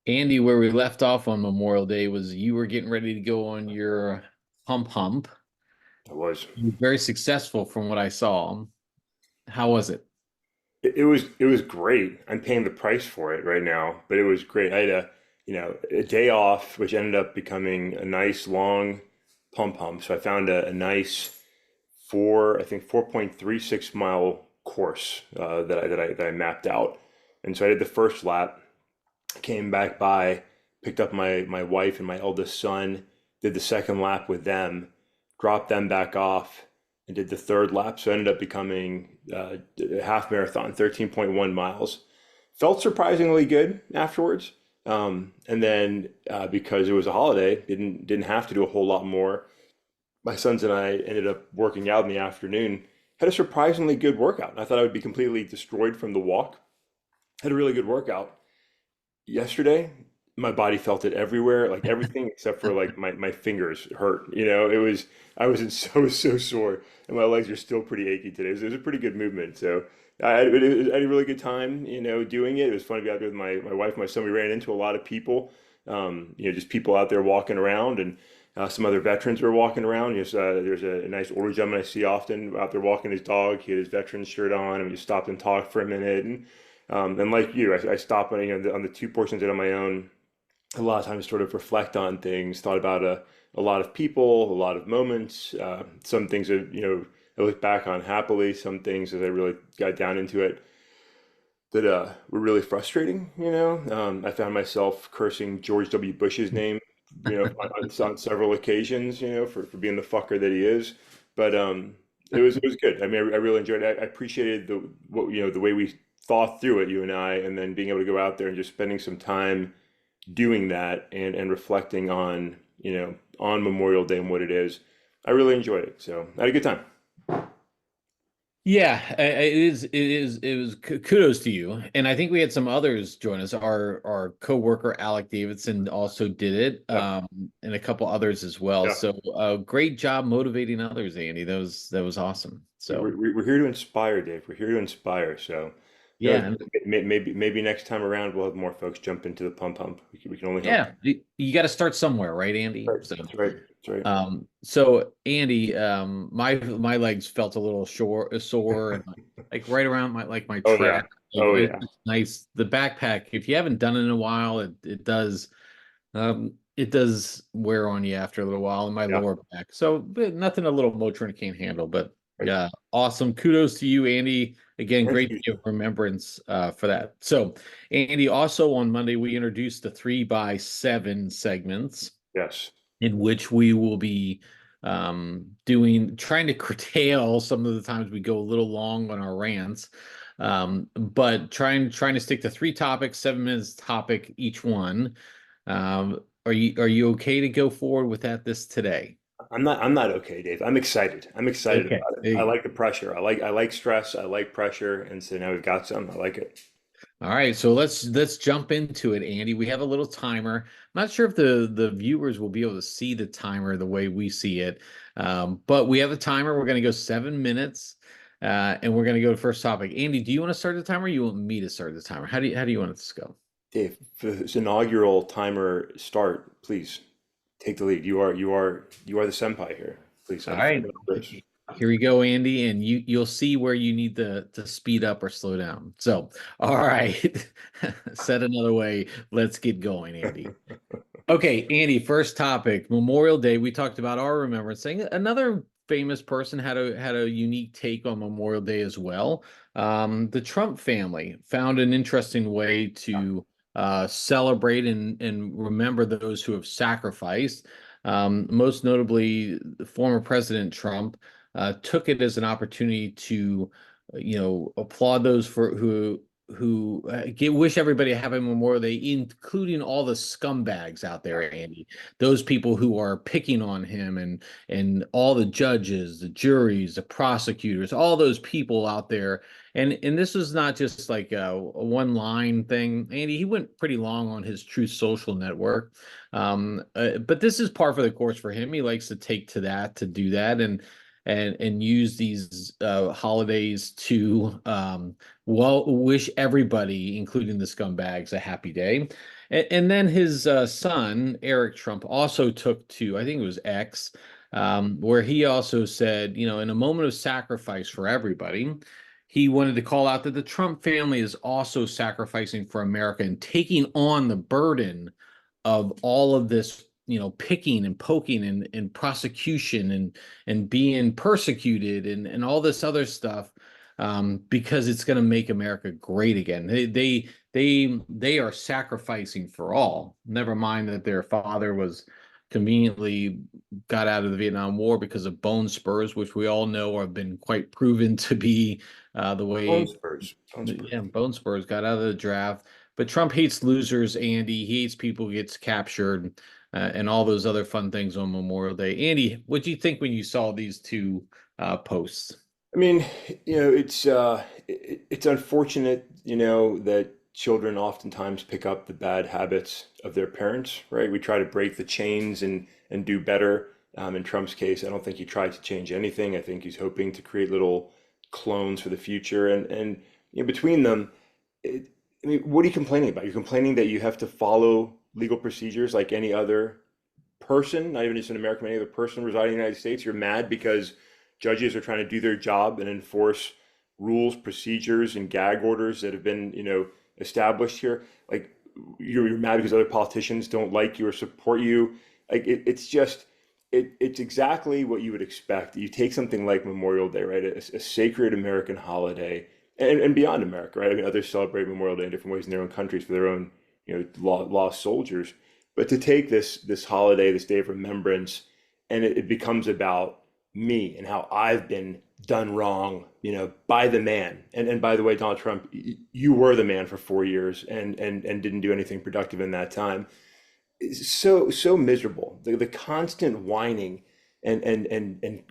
Andy, where we left off on Memorial Day was you were getting ready to go on your hump. It was. You were very successful from what I saw. How was it? It was great. I'm paying the price for it right now, but it was great. I had a day off, which ended up becoming a nice long pump. So I found a nice I think 4.36 mile course that I mapped out. And so I did the first lap, came back by, picked up my wife and my eldest son, did the second lap with them, dropped them back off, and did the third lap. So it ended up becoming a half marathon, 13.1 miles. Felt surprisingly good afterwards. And then because it was a holiday, didn't have to do a whole lot more. My sons and I ended up working out in the afternoon. Had a surprisingly good workout. I thought I would be completely destroyed from the walk. Had a really good workout yesterday. My body felt it everywhere, like everything except for like my fingers hurt. I was in so sore, and my legs are still pretty achy today. So it was a pretty good movement. So I had a really good time, doing it. It was fun to be out there with my wife, and my son. We ran into a lot of people, just people out there walking around, and some other veterans were walking around. There's a nice older gentleman I see often out there walking his dog. He had his veteran shirt on, and we just stopped and talked for a minute. And like you, I stopped on, on the two portions that on my own. A lot of times, sort of reflect on things, thought about a lot of people, a lot of moments. Some things that I look back on happily. Some things as I really got down into it that were really frustrating. I found myself cursing George W. Bush's name, on several occasions. For being the fucker that he is. But it was good. I mean, I really enjoyed it. I appreciated the way we thought through it, you and I, and then being able to go out there and just spending some time doing that and reflecting on Memorial Day and what it is. I really enjoyed it. So I had a good time. Yeah, it was kudos to you. And I think we had some others join us. Our coworker Alec Davidson also did it, Yeah. and a couple others as well. Yeah. So great job motivating others, Andy. That was awesome. So We're here to inspire, Dave. We're here to inspire. So, yeah, and maybe next time around we'll have more folks jump into the pump. We can only hope. yeah, you got to start somewhere, right, Andy? Right. That's right. That's right. So Andy, my legs felt a little sore and like right around my Oh yeah. trap. Like Oh it's yeah. just nice. The backpack, if you haven't done it in a while, it does wear on you after a little while in my Yeah. lower back. So but nothing a little Motrin can't handle. But Right. yeah, awesome. Kudos to you, Andy. Again, Thank great you. to give remembrance for that. So Andy, also on Monday we introduced the 3x7 segments Yes. in which we will be trying to curtail some of the times we go a little long on our rants, but trying to stick to three topics, 7 minutes topic each one. Are you okay to go forward with this today? I'm not okay, Dave. I'm excited. I'm excited Okay, about it. there I you go. like the pressure. I like stress. I like pressure. And so now we've got some. I like it. All right, so let's jump into it, Andy. We have a little timer. I'm not sure if the viewers will be able to see the timer the way we see it, but we have a timer. We're going to go 7 minutes, and we're going to go to first topic. Andy, do you want to start the timer? Or you want me to start the timer? How do you want it to go? Dave, for this inaugural timer start, please take the lead. You are the senpai here. Please, All on the right, first. here we go, Andy, and you'll see where you need to speed up or slow down. So, all right, said another way. Let's get going, Andy. Okay, Andy, first topic, Memorial Day. We talked about our remembrance thing. Another famous person had a unique take on Memorial Day as well. The Trump family found an interesting way to celebrate and remember those who have sacrificed. Most notably, the former President Trump took it as an opportunity to, applaud those for who wish everybody a happy Memorial Day, including all the scumbags out Yeah. there, Andy. Those people who are picking on him and all the judges, the juries, the prosecutors, all those people out there. And this was not just like a one line thing. Andy, he went pretty long on his Truth Social network. But this is par for the course for him. He likes to take to that to do that. And and use these holidays to well wish everybody, including the scumbags, a happy day. And then his son, Eric Trump, also took to, I think it was X, where he also said, in a moment of sacrifice for everybody, he wanted to call out that the Trump family is also sacrificing for America and taking on the burden of all of this, picking and poking and prosecution and being persecuted and all this other stuff, because it's going to make America great again. They are sacrificing for all. Never mind that their father was conveniently got out of the Vietnam War because of bone spurs, which we all know have been quite proven to be the Bone way. Spurs. Bone Spurs. Yeah, bone spurs got out of the draft. But Trump hates losers, Andy. He hates people who gets captured, and all those other fun things on Memorial Day. Andy, what do you think when you saw these two posts? I mean, it's unfortunate, that children oftentimes pick up the bad habits of their parents, right? We try to break the chains and do better. In Trump's case, I don't think he tried to change anything. I think he's hoping to create little clones for the future, and between them, it, I mean, what are you complaining about? You're complaining that you have to follow legal procedures like any other person, not even just an American, any other person residing in the United States. You're mad because judges are trying to do their job and enforce rules, procedures, and gag orders that have been, established here. Like you're mad because other politicians don't like you or support you. Like it's just it's exactly what you would expect. You take something like Memorial Day, right? A sacred American holiday, and beyond America, right? I mean, others celebrate Memorial Day in different ways in their own countries for their own, lost soldiers. But to take this holiday, this day of remembrance, and it becomes about me and how I've been done wrong, by the man. And by the way, Donald Trump, you were the man for 4 years and didn't do anything productive in that time. It's so miserable. The constant whining and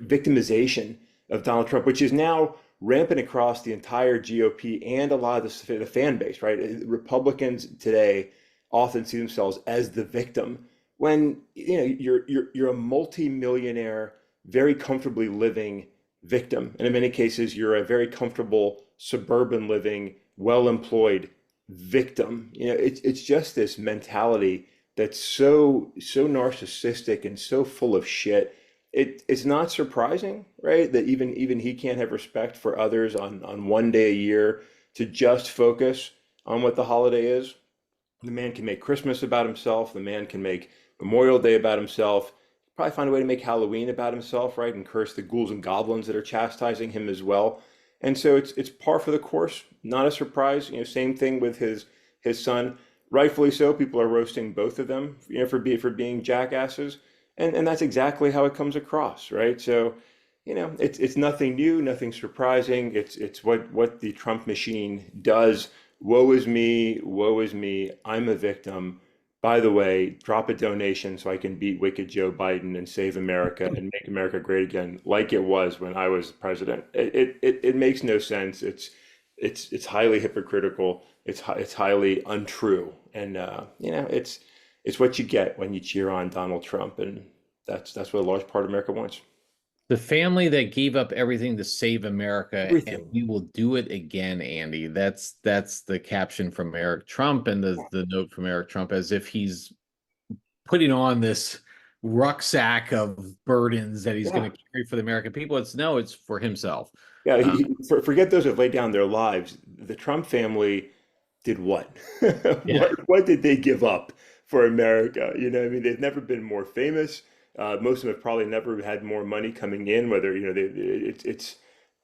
victimization of Donald Trump, which is now rampant across the entire GOP and a lot of the fan base, right? Republicans today often see themselves as the victim when you're a multi-millionaire, very comfortably living victim, and in many cases you're a very comfortable suburban living, well-employed victim. It's just this mentality that's so narcissistic and so full of shit. It's not surprising, right, that even he can't have respect for others on one day a year to just focus on what the holiday is. The man can make Christmas about himself. The man can make Memorial Day about himself. Probably find a way to make Halloween about himself, right? And curse the ghouls and goblins that are chastising him as well. And so it's par for the course. Not a surprise. Same thing with his son. Rightfully so. People are roasting both of them, for being jackasses. And that's exactly how it comes across, right? So, it's nothing new, nothing surprising. It's what the Trump machine does. Woe is me, woe is me. I'm a victim. By the way, drop a donation so I can beat wicked Joe Biden and save America and make America great again, like it was when I was president. It makes no sense. It's highly hypocritical. It's highly untrue, and it's what you get when you cheer on Donald Trump, and that's what a large part of America wants. The family that gave up everything to save America, and Everything. we will do it again, Andy. That's the caption from Eric Trump, and the note from Eric Trump, as if he's putting on this rucksack of burdens that he's Yeah. going to carry for the American people. It's no, it's for himself. Yeah, Um, forget those who have laid down their lives. The Trump family did what? yeah, What did they give up for America? I mean, they've never been more famous. Most of them have probably never had more money coming in. Whether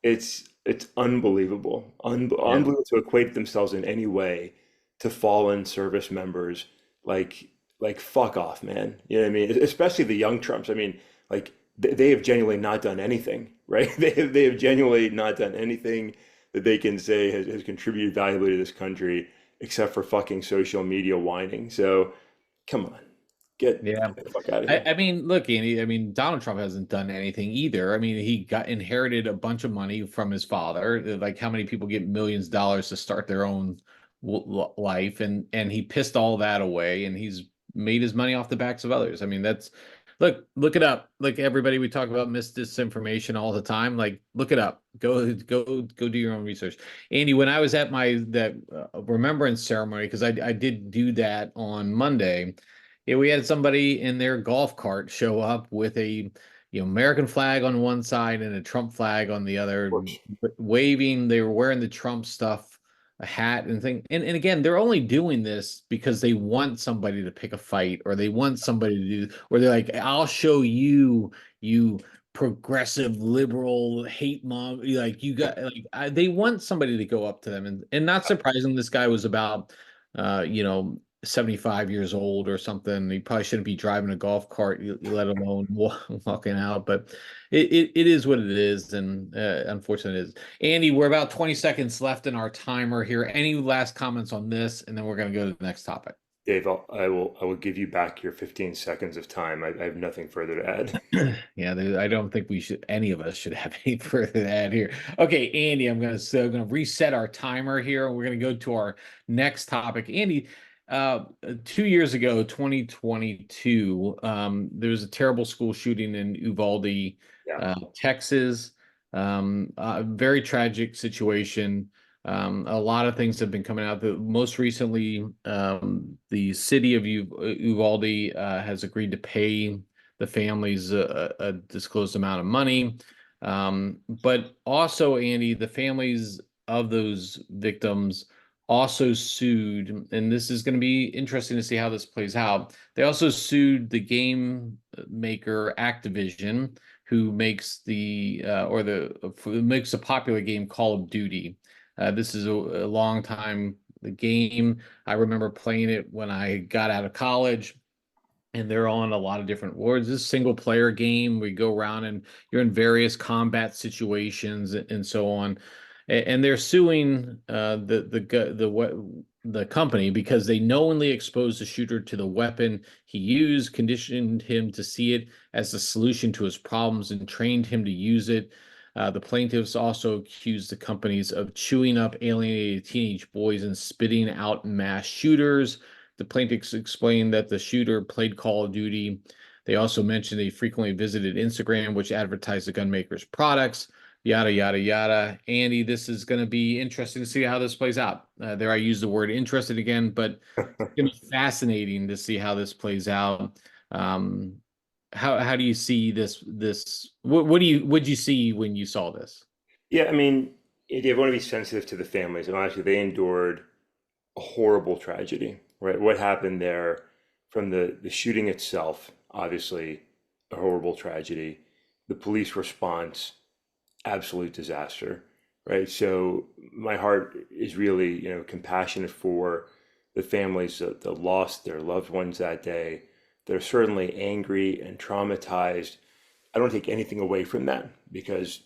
it's unbelievable, yeah. unbelievable to equate themselves in any way to fallen service members. Like fuck off, man. You know what I mean? Especially the young Trumps. I mean, like they have genuinely not done anything, right? They have genuinely not done anything that they can say has contributed valuably to this country, except for fucking social media whining. So come on, Yeah. get the fuck out of I, here. I mean, look, Andy, I mean, Donald Trump hasn't done anything either. I mean, he got inherited a bunch of money from his father. Like how many people get millions of dollars to start their own life, and he pissed all that away, and he's made his money off the backs of others. I mean, Look it up. Like everybody, we talk about misinformation all the time. Like, look it up. Go do your own research. Andy, when I was at my that remembrance ceremony, because I did do that on Monday, yeah, we had somebody in their golf cart show up with a American flag on one side and a Trump flag on the Of other, course. waving. They were wearing the Trump stuff, a hat and thing. And again, they're only doing this because they want somebody to pick a fight, or they want somebody to do, or they're like, I'll show you, you progressive liberal hate mom. Like you got they want somebody to go up to them. And not surprising, this guy was about 75 years old or something. He probably shouldn't be driving a golf cart, let alone walking out. But it is what it is, and unfortunately it is. Andy, we're about 20 seconds left in our timer here. Any last comments on this? And then we're going to go to the next topic. Dave, I will give you back your 15 seconds of time. I have nothing further to add. Yeah, I don't think we should, any of us should have any further to add here. Okay, Andy, I'm gonna reset our timer here, and we're gonna go to our next topic. Andy, 2 years ago, 2022, there was a terrible school shooting in Uvaldi, Yeah. Texas. A very tragic situation. A lot of things have been coming out. Most recently, the city of Uvaldi has agreed to pay the families a disclosed amount of money. But also, Andy, the families of those victims also sued, and this is going to be interesting to see how this plays out. They also sued the game maker Activision, who makes makes a popular game Call of Duty. This is a long time the game. I remember playing it when I got out of college, and they're on a lot of different wars. This single player game, we go around and you're in various combat situations and so on. And they're suing the company because they knowingly exposed the shooter to the weapon he used, conditioned him to see it as a solution to his problems, and trained him to use it. The plaintiffs also accused the companies of chewing up alienated teenage boys and spitting out mass shooters. The plaintiffs explained that the shooter played Call of Duty. They also mentioned they frequently visited Instagram, which advertised the gunmaker's products, yada, yada, yada. Andy, this is going to be interesting to see how this plays out. There, I use the word interested again, but it's going to be fascinating to see how this plays out. Um, how do you see this? What did you see when you saw this? Yeah, I mean, you want to be sensitive to the families, and honestly, they endured a horrible tragedy, right? What happened there, from the shooting itself, obviously a horrible tragedy. The police response, absolute disaster, right? So my heart is really, compassionate for the families that lost their loved ones that day. They're certainly angry and traumatized. I don't take anything away from that, because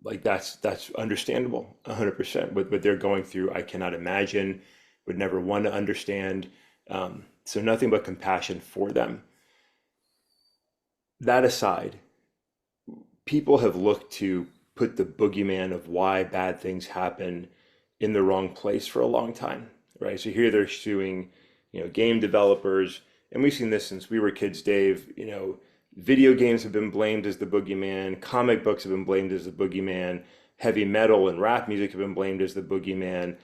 like that's understandable 100%. What they're going through, I cannot imagine, would never want to understand. So nothing but compassion for them. That aside, people have looked to put the boogeyman of why bad things happen in the wrong place for a long time, right? So here they're suing, game developers, and we've seen this since we were kids, Dave. Video games have been blamed as the boogeyman, comic books have been blamed as the boogeyman, heavy metal and rap music have been blamed as the boogeyman,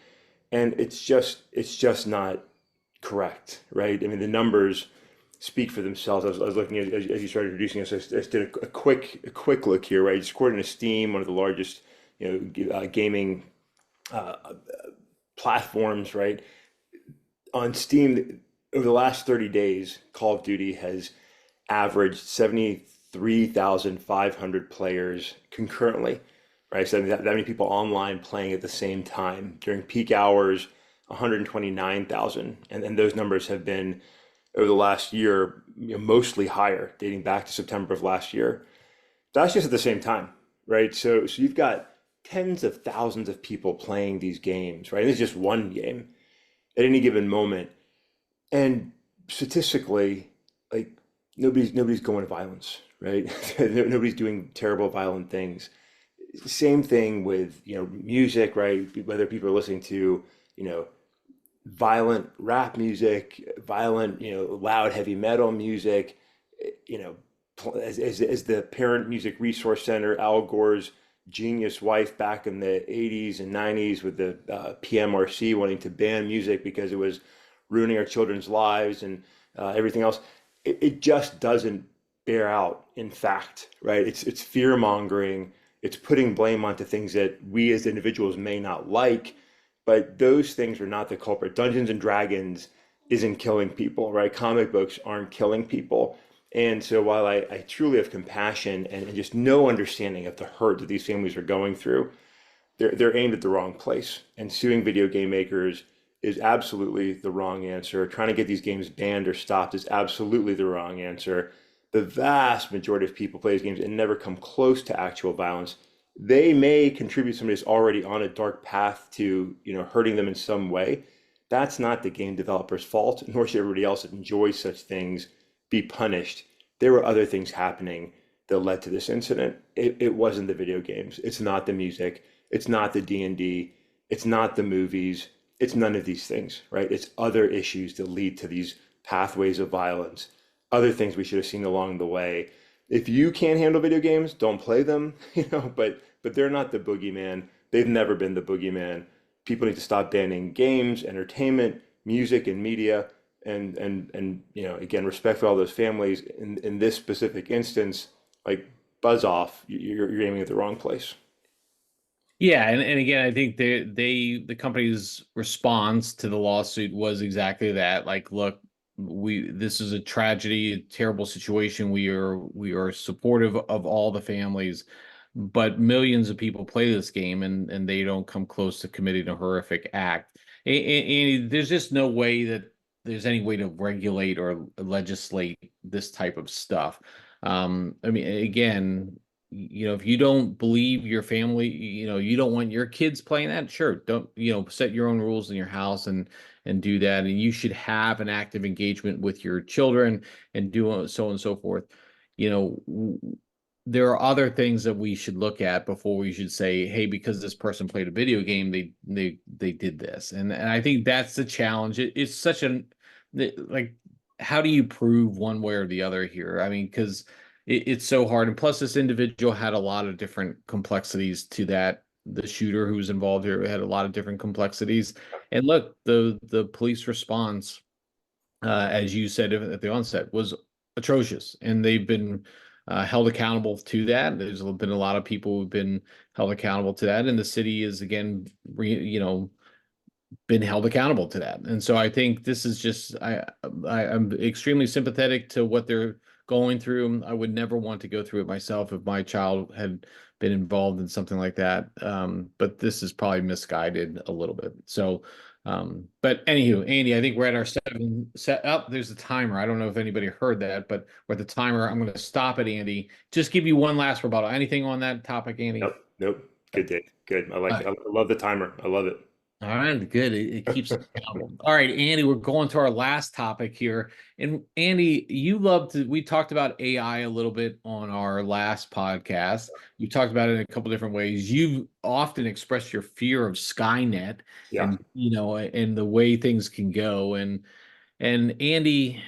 and it's just not correct, right? I mean, the numbers speak for themselves. I was looking at, as you started introducing us. I just did a quick look here, right? Just according to Steam, one of the largest gaming uh, platforms, right? On Steam, over the last 30 days, Call of Duty has averaged 73,500 players concurrently, right? So that many people online playing at the same time during peak hours, 129,000, and those numbers have been over the last year, mostly higher, dating back to September of last year. That's just at the same time, right? So you've got tens of thousands of people playing these games, right? This is just one game at any given moment, and statistically, like nobody's going to violence, right? Nobody's doing terrible, violent things. Same thing with music, right? Whether people are listening to violent rap music, violent loud heavy metal music, you know as the Parent Music Resource Center, Al Gore's genius wife back in the 80s and 90s with the PMRC wanting to ban music because it was ruining our children's lives and everything else. It just doesn't bear out in fact, right? It's fear mongering. It's putting blame onto things that we as individuals may not like, but those things are not the culprit. Dungeons and Dragons isn't killing people, right? Comic books aren't killing people. And so while I truly have compassion and just no understanding of the hurt that these families are going through, they're aimed at the wrong place. And suing video game makers is absolutely the wrong answer. Trying to get these games banned or stopped is absolutely the wrong answer. The vast majority of people play these games and never come close to actual violence. They may contribute somebody who's already on a dark path to, hurting them in some way. That's not the game developer's fault, nor should everybody else that enjoys such things be punished. There were other things happening that led to this incident. It wasn't the video games. It's not the music. It's not the D&D. It's not the movies. It's none of these things, right? It's other issues that lead to these pathways of violence, other things we should have seen along the way. If you can't handle video games, don't play them, but they're not the boogeyman. They've never been the boogeyman. People need to stop banning games, entertainment, music, and media, and again, respect for all those families. In this specific instance, like buzz off, you're aiming at the wrong place. Yeah, and again, I think the company's response to the lawsuit was exactly that. Like, look, this is a tragedy, a terrible situation. We are supportive of all the families, but millions of people play this game and they don't come close to committing a horrific act. And there's just no way that there's any way to regulate or legislate this type of stuff. I mean, again, if you don't believe your family, you don't want your kids playing that, sure, don't, set your own rules in your house and do that. And you should have an active engagement with your children and do so on and so forth. There are other things that we should look at before we should say, hey, because this person played a video game, they did this. And I think that's the challenge. It's such an like, how do you prove one way or the other here? I mean, because it's so hard. And plus, this individual had a lot of different complexities to that. The shooter who was involved here had a lot of different complexities. And look, the police response, as you said at the onset, was atrocious, and they've been held accountable to that. There's been a lot of people who've been held accountable to that, and the city is again, been held accountable to that. And so I think this is just I'm extremely sympathetic to what they're going through. I would never want to go through it myself if my child had been involved in something like that. But this is probably misguided a little bit. So but anywho, Andy, I think we're at our seven set up. There's a timer. I don't know if anybody heard that, but we're at the timer. I'm going to stop it, Andy. Just give you one last rebuttal. Anything on that topic, Andy? Nope, nope. Good, Dave. Good. I like it. I love the timer. I love it. All right, good. It keeps us accountable. All right, Andy, we're going to our last topic here. And Andy, we talked about AI a little bit on our last podcast. You talked about it in a couple different ways. You've often expressed your fear of Skynet Yeah, and the way things can go. And Andy,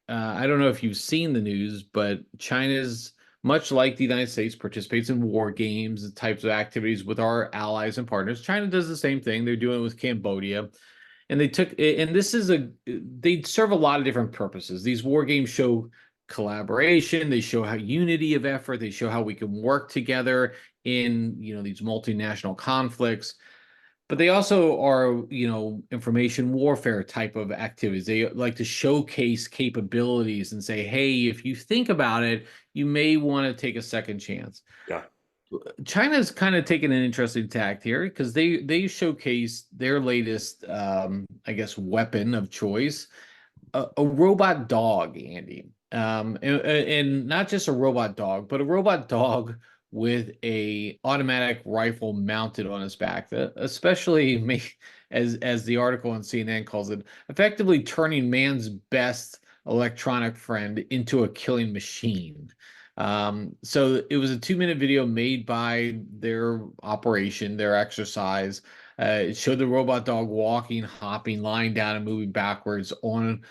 I don't know if you've seen the news, but China's, much like the United States, participates in war games, the types of activities with our allies and partners. China does the same thing. They're doing it with Cambodia. And they serve a lot of different purposes. These war games show collaboration. They show how unity of effort. They show how we can work together in, these multinational conflicts, but they also are, information warfare type of activities. They like to showcase capabilities and say, hey, if you think about it, you may want to take a second chance. yeah, China's kind of taken an interesting tact here because they showcase their latest, I guess, weapon of choice, a robot dog, Andy. And not just a robot dog, but a robot dog with a automatic rifle mounted on his back. That especially as the article on CNN calls it, effectively turning man's best electronic friend into a killing machine. So it was a 2-minute video made by their operation, their exercise. It showed the robot dog walking, hopping, lying down, and moving backwards on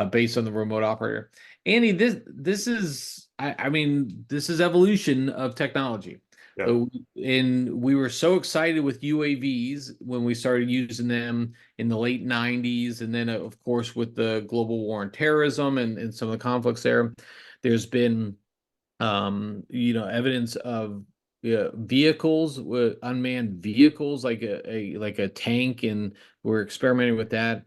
based on the remote operator. Andy, this is I mean, this is evolution of technology. Yeah. And we were so excited with UAVs when we started using them in the late 90s. And then, of course, with the global war on terrorism and some of the conflicts there, there's been, evidence of vehicles, unmanned vehicles, like like a tank, and we're experimenting with that.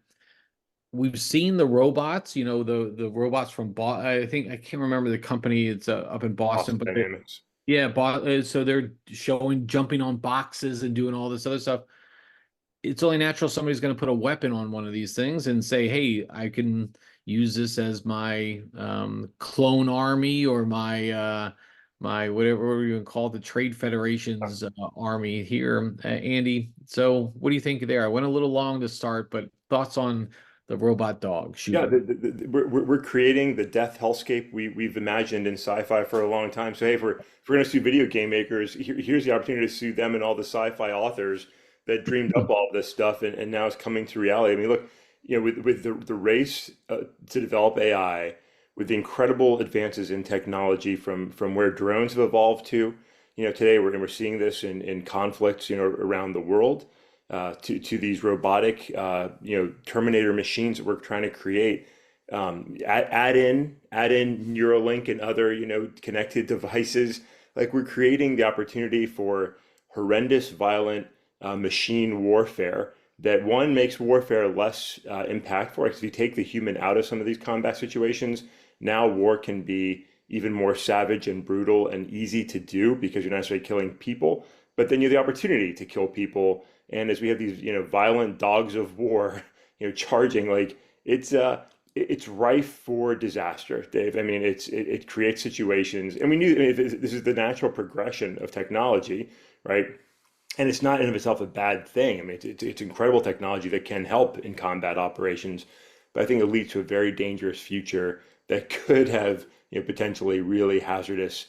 We've seen the robots, the robots from I think I can't remember the company. It's up in Boston, Boston but Dynamics. yeah, so they're showing jumping on boxes and doing all this other stuff. It's only natural somebody's going to put a weapon on one of these things and say, "Hey, I can use this as my clone army or my whatever you can call it, the Trade Federation's army here." Andy, so what do you think there? I went a little long to start, but thoughts on the robot dog Yeah, shooting? we're creating the death hellscape we've imagined in sci-fi for a long time. So hey, if we're going to sue video game makers, here's the opportunity to sue them and all the sci-fi authors that dreamed up all this stuff, and now it's coming to reality. I mean, look, with the race to develop AI, with the incredible advances in technology from where drones have evolved to, today we're seeing this in conflicts, around the world to these robotic, Terminator machines that we're trying to create. Add in Neuralink and other, connected devices. Like we're creating the opportunity for horrendous, violent machine warfare that one makes warfare less impactful. Like if you take the human out of some of these combat situations, now war can be even more savage and brutal and easy to do because you're not necessarily killing people, but then you have the opportunity to kill people. And as we have these, violent dogs of war, charging, like it's rife for disaster, Dave. I mean, it creates situations, and we knew, I mean, this is the natural progression of technology, right? And it's not in of itself a bad thing. I mean, it's incredible technology that can help in combat operations, but I think it leads to a very dangerous future that could have, potentially really hazardous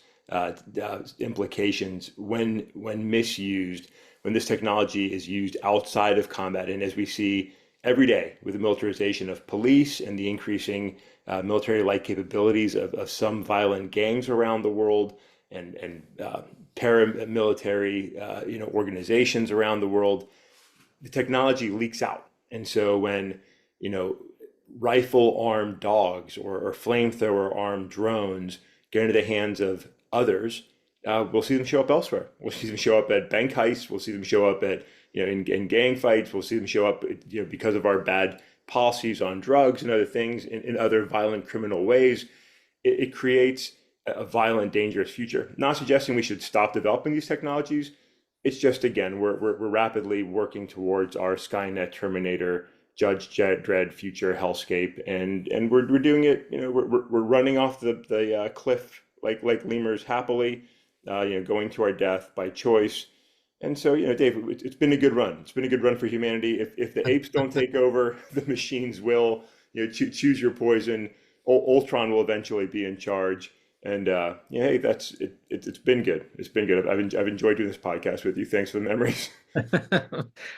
implications when misused, when this technology is used outside of combat, and as we see every day with the militarization of police and the increasing military-like capabilities of some violent gangs around the world and paramilitary organizations around the world, the technology leaks out. And so when you know rifle armed dogs or flamethrower armed drones get into the hands of others, we'll see them show up elsewhere. We'll see them show up at bank heists. We'll see them show up at in gang fights. We'll see them show up because of our bad policies on drugs and other things in other violent criminal ways. It creates a violent, dangerous future. Not suggesting we should stop developing these technologies. It's just, again, we're rapidly working towards our Skynet, Terminator, Judge Dredd future hellscape, and we're doing it. We're running off the cliff like lemurs happily, going to our death by choice. And so, Dave, it's been a good run. It's been a good run for humanity. If the apes don't take over, the machines will. Choose your poison. Ultron will eventually be in charge. And hey, that's it. It's been good. It's been good. I've enjoyed doing this podcast with you. Thanks for the memories.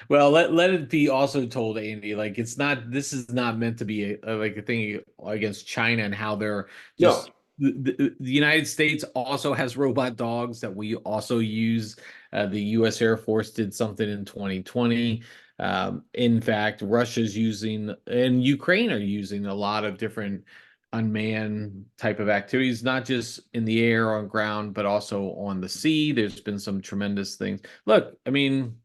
Well, let it be also told, Andy, like this is not meant to be like a thing against China and how they're No, just the United States also has robot dogs that we also use. The U.S. Air Force did something in 2020. In fact, Russia's using and Ukraine are using a lot of different unmanned type of activities, not just in the air, on ground, but also on the sea. There's been some tremendous things. Look, I mean,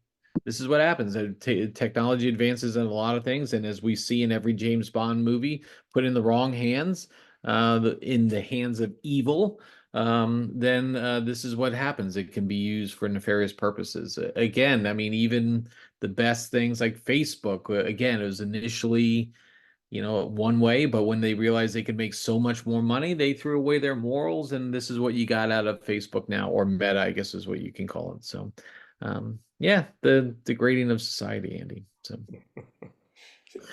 this is what happens. Technology advances in a lot of things, and as we see in every James Bond movie, put in the wrong hands, in the hands of evil, then this is what happens. It can be used for nefarious purposes. Again, I mean, even the best things like Facebook, again, it was initially one way, but when they realized they could make so much more money, they threw away their morals, and this is what you got out of Facebook now, or Meta, I guess is what you can call it. So, yeah, the degrading of society, Andy. So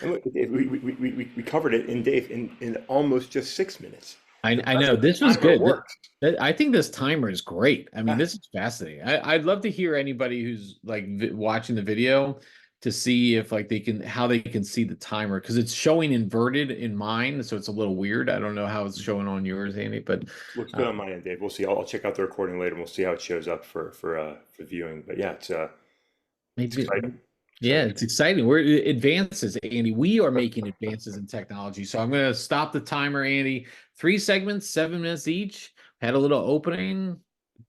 and look, Dave, we covered it in Dave in almost just 6 minutes. I The I best know of the this was timer good. works. I think this timer is great. I mean, Yeah. this is fascinating. I'd love to hear anybody who's like watching the video to see if like they can how they can see the timer because it's showing inverted in mine, so it's a little weird. I don't know how it's showing on yours, Andy, but Looks good uh, on my end, Dave. We'll see. I'll check out the recording later, and we'll see how it shows up for viewing. But yeah, it's maybe. exciting. Yeah, Exciting. it's exciting. We're advances, Andy. We are making advances in technology. So I'm going to stop the timer, Andy. 3 segments, 7 minutes each. Had a little opening.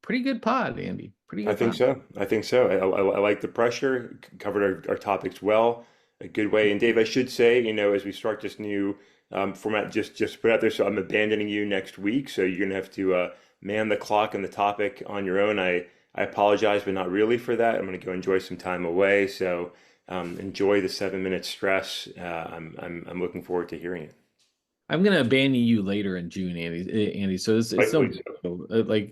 Pretty good pod, Andy. Pretty I good think pod. so. I think so. I like the pressure. Covered our topics well, a good way. And Dave, I should say, as we start this new format, just put out there. So I'm abandoning you next week. So you're gonna have to man the clock and the topic on your own. I apologize, but not really for that. I'm gonna go enjoy some time away. So enjoy the 7 minute stress. I'm looking forward to hearing it. I'm gonna abandon you later in June, Andy. So it's no Rightfully big so.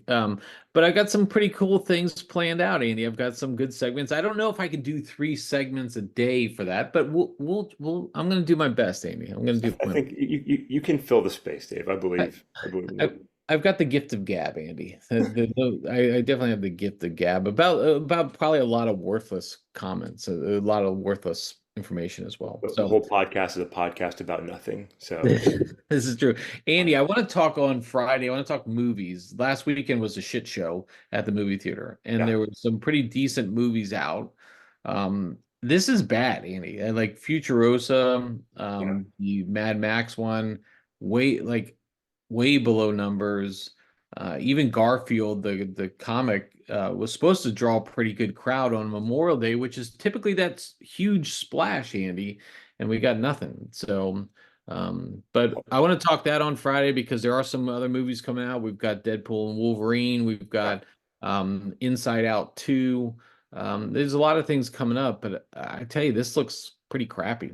deal. But I got some pretty cool things planned out, Andy. I've got some good segments. I don't know if I can do 3 segments a day for that, but we'll I'm gonna do my best, Andy. I'm gonna do I my think you can fill the space, Dave. I I, believe. I believe in I, you. I've got the gift of gab, Andy. I definitely have the gift of gab about probably a lot of worthless comments, a lot of worthless information as well. The So whole podcast is a podcast about nothing. So this is true. Andy, fine. I want to talk on Friday. I want to talk movies. Last weekend was a shit show at the movie theater, and Yeah, there were some pretty decent movies out. This is bad, Andy. I like Futurosa, yeah. the Mad Max one, way like way below numbers. Even Garfield, the comic, was supposed to draw a pretty good crowd on Memorial Day, which is typically that's huge splash, Andy, and we got nothing. So. But I want to talk that on Friday because there are some other movies coming out. We've got Deadpool and Wolverine. We've Yeah. got Inside Out 2. There's a lot of things coming up, but I tell you, this looks pretty crappy.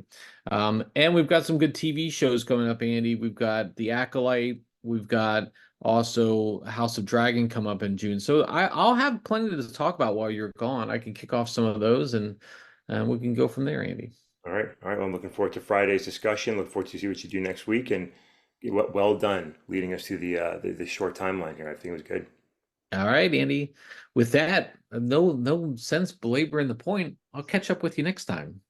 And we've got some good TV shows coming up, Andy. We've got The Acolyte. We've got also House of Dragon come up in June. So I'll have plenty to talk about while you're gone. I can kick off some of those and we can go from there, Andy. All right. All right. Well, I'm looking forward to Friday's discussion. Look forward to see what you do next week. And well done leading us through the short timeline here. I think it was good. All right, Andy. With that, no sense belaboring the point. I'll catch up with you next time.